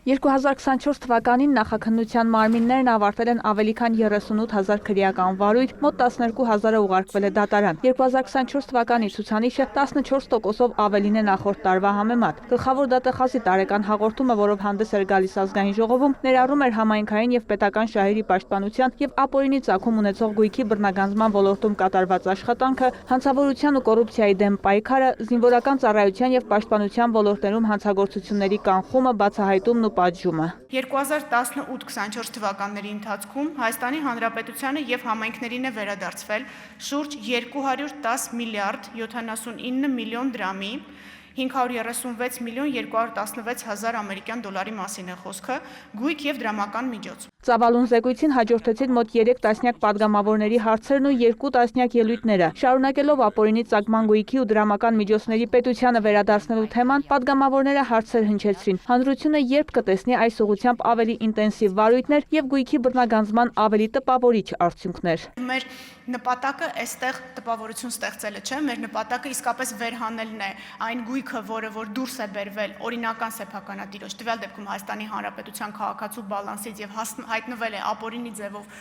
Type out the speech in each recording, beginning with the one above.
2024 թվականին նախաքննության մարմիններն ավարտել են ավելի քան 38,000 քրեական վարույթ, մոտ 12,000-ը ուղարկվել է դատարան։ 2024 թվականի ցուցանիշը 14%-ով ավելին է նախորդ տարվա համեմատ։ Գլխավոր դատախազի տարեկան հաղորդումը, որով հանդես էր գալիս ազգային ժողովում, ներառում էր համայնքային եւ պետական շահերի պաշտպանության եւ ապօրինի ծագում ունեցող գույքի բռնագանձման ոլորտում կատարված աշխատանքը, հանցավորության ու կոռուպցիայի դեմ պայքարը, զինվորական ծառայության եւ պաշտպանության ոլորտներում հանցագործությունների կանխումը, բացահայտումն ու պատժումը։ 2018-24 թվականների ընթացքում Հայաստանի Հանրապետությանը եւ համայնքներին է վերադարձվել շուրջ 210 միլիարդ 79 միլիոն դրամի 536 միլիոն 216 հազար ամերիկյան դոլարի մասին է խոսքը, գույք եւ դրամական միջոց։ Ծավալուն զեկույցին հաջորդեցին մոտ 3 տասնյակ падգամավորների հարցերն ու 2 տասնյակ ելույթները։ Շարունակելով ապօրինի ծագման գույքի ու դրամական միջոցների պետությանը վերադարձնելու թեման, падգամավորները հարցեր հնչեցրին։ Հանրությունը երբ կտեսնի այս ուղղությամբ ավելի ինտենսիվ վարույթներ եւ գույքի բռնագանձման ավելի տպավորիչ արդյունքներ։ Մեր նպատակը այստեղ տպավորություն ստեղծելը չէ, մեր նպատակը իսկապես վերհանելն է այն գույքը, որը որ դուրս է բերվել օրինական սեփականատիրոջ, տվյալ դեպքում Հայաստանի Հանրապետության քաղաքացու բալանսից եւ հայտնվել է ապօրինի ձևով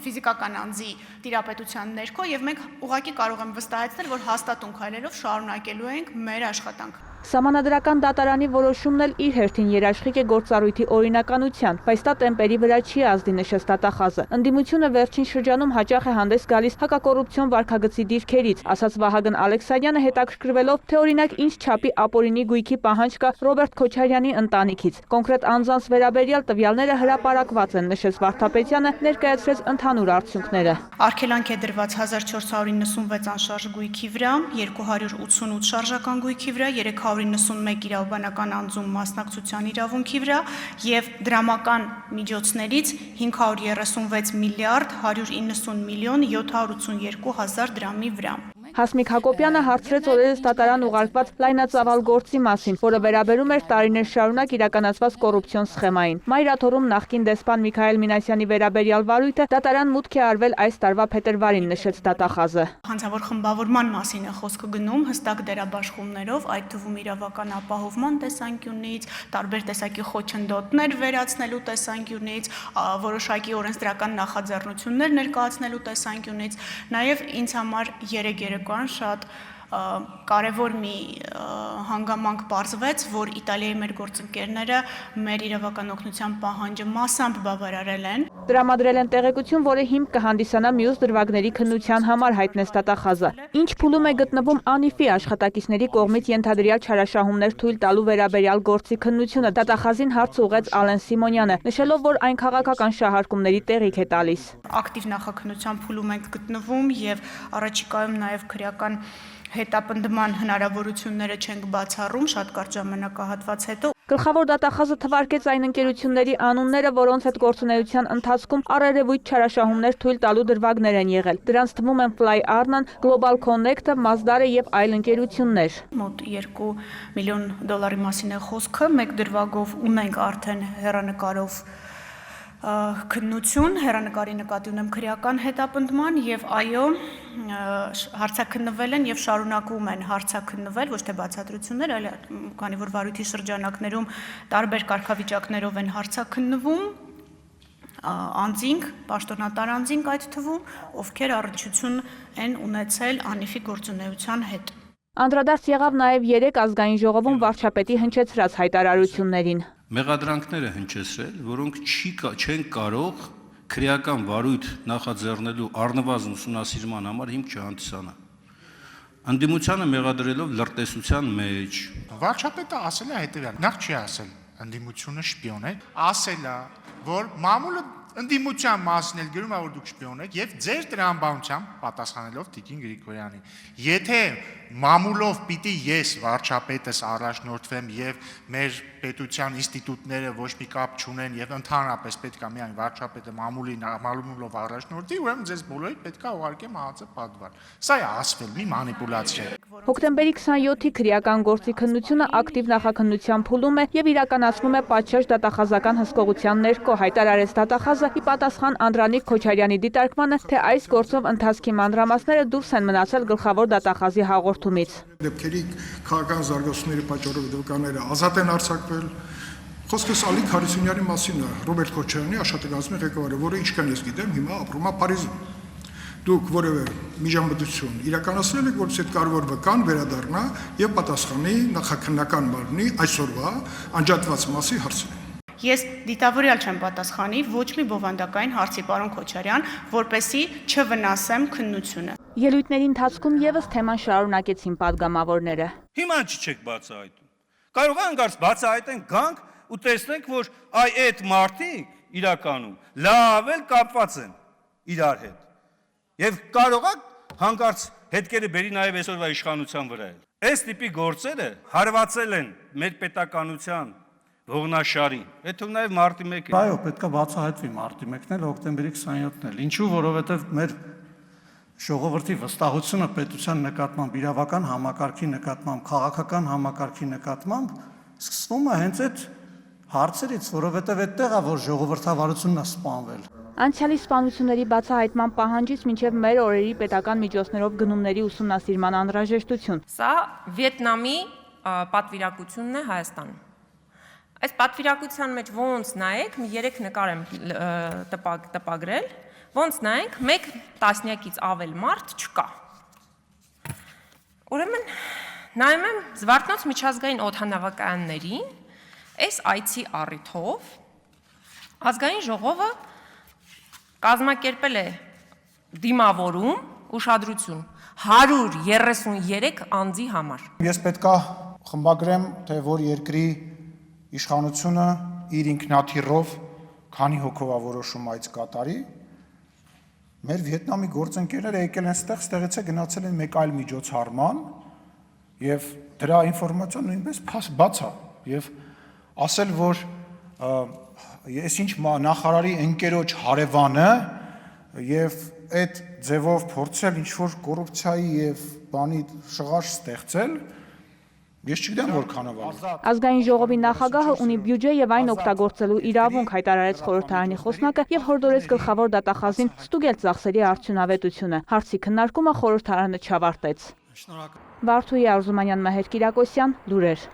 ֆիզիկական անձի տիրապետության ներքո եւ մենք ուղղակի կարող եմ վստահեցնել, որ հաստատուն քայլերով շարունակելու ենք մեր աշխատանքը։ Սահմանադրական դատարանի որոշումն էլ իր հերթին երաշխիք է գործառույթի օրինականության, բայց դա տեմպերի վրա չի ազդի, նշեց դատախազը։ Ընդդիմությունը վերջին շրջանում հաճախ է հանդես գալիս հակակոռուպցիոն վարքագծի դիրքերից, ասաց Վահագն Ալեքսանյանը, հետաքրքրվելով, թե օրինակ ինչ չափի ապօրինի գույքի պահանջ կա Ռոբերտ Քոչարյանի ընտանիքից։ Կոնկրետ անձանց վերաբերյալ տվյալները հրապարակված են, նշեց Վարդապետյանը, ներկայացրեց ընդհանուր արդյունքները։ Արգելանք է դրված 1496 անշարժ գույքի վրա, 288 շարժական գույքի վրա, 391 իրավաբանական անձում մասնակցության իրավունքի վրա եւ դրամական միջոցներից 536 միլիարդ 190 միլիոն 782 հազար դրամի վրա։ Հասմիկ Հակոբյանը հարցրեց օրերս դատարան ուղարկված լայնածավալ գործի մասին, որը վերաբերում էր տարիներ շարունակ իրականացված կոռուպցիոն սխեմային։ Մայրաթորում նախկին դեսպան Միքայել Մինասյանի վերաբերյալ վարույթը դատարան մուտք է արվել այս տարվա փետրվարին, նշեց դատախազը։ Հանցավոր խմբավորման մասին է խոսքը գնում հստակ դերաբաշխումներով, այդ թվում իրավական ապահովման տեսանկյունից, տարբեր տեսակի խոչընդոտներ վերացնելու տեսանկյունից, որոշակի օրենսդրական նախաձեռնություններ ներկայացնելու տեսանկյունից, նաև ինձ համար երեկոյան շատ կարևոր մի հանգամանք պարզվեց, որ Իտալիայի մեր գործընկերները մեր իրավական օգնության պահանջը մասամբ բավարարել են։ Տրամադրել են տեղեկություն, որը հիմք կհանդիսանա մյուս դրվագների քննության համար, հայտնեց դատախազը։ Ինչ փուլում է գտնվում ԱՆԻՖ-ի աշխատակիցների կողմից ենթադրյալ չարաշահումներ թույլ տալու վերաբերյալ գործի քննությունը, դատախազին հարց ուղղեց Ալեն Սիմոնյանը, նշելով, որ այն քաղաքական շահարկումների տեղիք է տալիս։ Ակտիվ նախաքննության փուլում ենք գտնվում եւ առաջիկայում նաեւ քրեական հետապնդման հնարավորությունները չենք բացառում շատ կարճ ժամանակահատված հետո։ Գլխավոր դատախազը թվարկեց այն ընկերությունների անունները, որոնց հետ գործունեության ընթացքում առերևույթ չարաշահումներ թույլ տալու դրվագներ են եղել։ Դրանց թվում են Fly Arnan, Global Connect-ը, Mazda-ը եւ այլ ընկերություններ։ Մոտ 2 միլիոն դոլարի մասին է խոսքը, մեկ դրվագով ունենք արդեն հեռանկարով քննություն, հեռանկարի նկատի ունեմ քրեական հետապնդման եւ այո, հարցաքննվել են եւ շարունակում են հարցաքննվել, ոչ թե բացատրություններ, այլ քանի որ վարույթի շրջանակներում տարբեր կարգավիճակներով են հարցաքննվում անձինք, պաշտոնատար անձինք այդ թվում, ովքեր առնչություն են ունեցել ԱՆԻՖ-ի գործունեության հետ։ Անդրադարձ եղավ նաև 3 ազգային ժողովում վարչապետի հնչեցրած հայտարարություններին։ Մեղադրանքները հնչեցրել, որոնք չեն կարող քրեական վարույթ նախաձեռնելու առնվազն ուսումնասիրման համար հիմք չհանդիսանան։ Ընդդիմությանը մեղադրելով լրտեսության մեջ։ Վարչապետը ասել է հետևյալ, նախ չի ասել ընդդիմությունը շպիոն է, ասել է, որ մամուլը ընդդիմության մասին էլ գրում է, որ դուք շպիոն եք եւ ձեր տրամաբանությամբ պատասխանելով Տիկին Գրիգորյանի։ Եթե մամուլով պիտի ես վարչապետս առաջնորդվեմ եւ մեր պետության ինստիտուտները ոչ մի կապ չունեն եւ ընդհանրապես պետք է միայն վարչապետը մամուլով առաջնորդի, ուրեմն ձեզ բոլորի պետք է ուղարկեմ ԱԱԾ պատվար։ Սա է ասվել, մի մանիպուլյացիա է։ Հոկտեմբերի 27-ի քրեական գործի քննությունը ակտիվ նախաքննության փուլում է եւ իրականացվում է պատշաճ դատախազական հսկողության ներքո, հայտարարեց դատախազը ի պատասխան Անդրանիկ Քոչարյանի դիտարկմանը, թե այս գործով ընթացքի մանրամասները դուրս են մնացել գլխավոր դատախազի հաղորդումից։ Դեպքերի քաղաքական զարգացումների պատճառով դեպքերները ազատ են արձակվել Խոսքս Ալիկ Հարությունյանի մասին է, Ռոբերտ Քոչարյանի աշխատակազմի ղեկավարը, որը ինչքան ես գիտեմ, հիմա ապրում է Փարիզում։ Դուք որևէ միջամտություն իրականացրել եք, որպես այդ կարևոր վկան վերադառնա եւ պատասխանի նախաքննական մարմնի այսօրվա անջատված մասի հարցին։ Ես դիտավորյալ չեմ պատասխանի ոչ մի բովանդակային հարցի, պարոն Քոչարյան, որպեսզի չվնասեմ քննությունը։ Ելույթների ընթացքում եւս թեման շարունակեցին падգամավորները։ Հիմա չի չեք բացահայտում։ Կարող է հանկարծ բացահայտենք, գանք ու տեսնենք, որ այդ մարդիկ իրականում լավ էլ կապված են իրար հետ։ Եվ կարող է հանկարծ հետքերը բերի նաև այսօրվա իշխանության վրա։ Այս տիպի գործերը հարվածել են մեր պետականության ողնաշարին։ Այդ թվում նաև մարտի 1-ը։ Այո, պետք է բացահայտվի մարտի 1-ն էլ, հոկտեմբերի 27-ն էլ։ Ինչու, որովհետև մեր ժողովրդի վստահությունը պետության նկատմամբ, իրավական համակարգի նկատմամբ, քաղաքական համակարգի նկատմամբ սկսվում է հենց այդ հարցերից, որովհետև այդտեղ է, որ ժողովրդավարությունն է սպանվել։ Անցյալի սպանությունների բացահայտման պահանջից մինչև մեր օրերի պետական միջոցներով գնումների ուսումնասիրման անհրաժեշտություն։ Սա Վիետնամի պատվիրակությունն է Հայաստանում։ Այս պատվիրակության մեջ ոնց նայեք, մի 3 նկար եմ տպագրել, ոնց նայենք, 1 տասնյակից ավել մարդ չկա։ Ուրեմն նայում եմ Զվարթնոց միջազգային օդանավակայաններին, այս այցի առիթով ազգային ժողովը կազմակերպել է դիմավորում ուշադրություն 133 անձի համար։ Ես պետքա խմբագրեմ, թե որ երկրի իշխանությունը իր ինքնաթիռով քանի հոգով որոշում այց կատարի։ Մեր Վիետնամի գործընկերները եկել են ստեղից է գնացել են մեկ այլ միջոցառման եւ դրա ինֆորմացիան նույնպես բաց է եւ ասել, որ ես ինչ նախարարի ընկերոջ հարևանը եւ այդ ձևով փորձել ինչ որ կոռուպցիայի եւ բանի շղարշ ստեղծել, ես չգիտեմ որքանով է։ Ազգային ժողովի նախագահը ունի բյուջե եւ այն օգտագործելու իրավունք, հայտարարեց խորհրդարանի խոսնակը եւ հորդորեց գլխավոր դատախազին ստուգել ծախսերի արդյունավետությունը։ Հարցի քննարկումը խորհրդարանը չավարտեց։ Վարդուհի Արզումանյան, Մհեր Կիրակոսյան, լուրեր։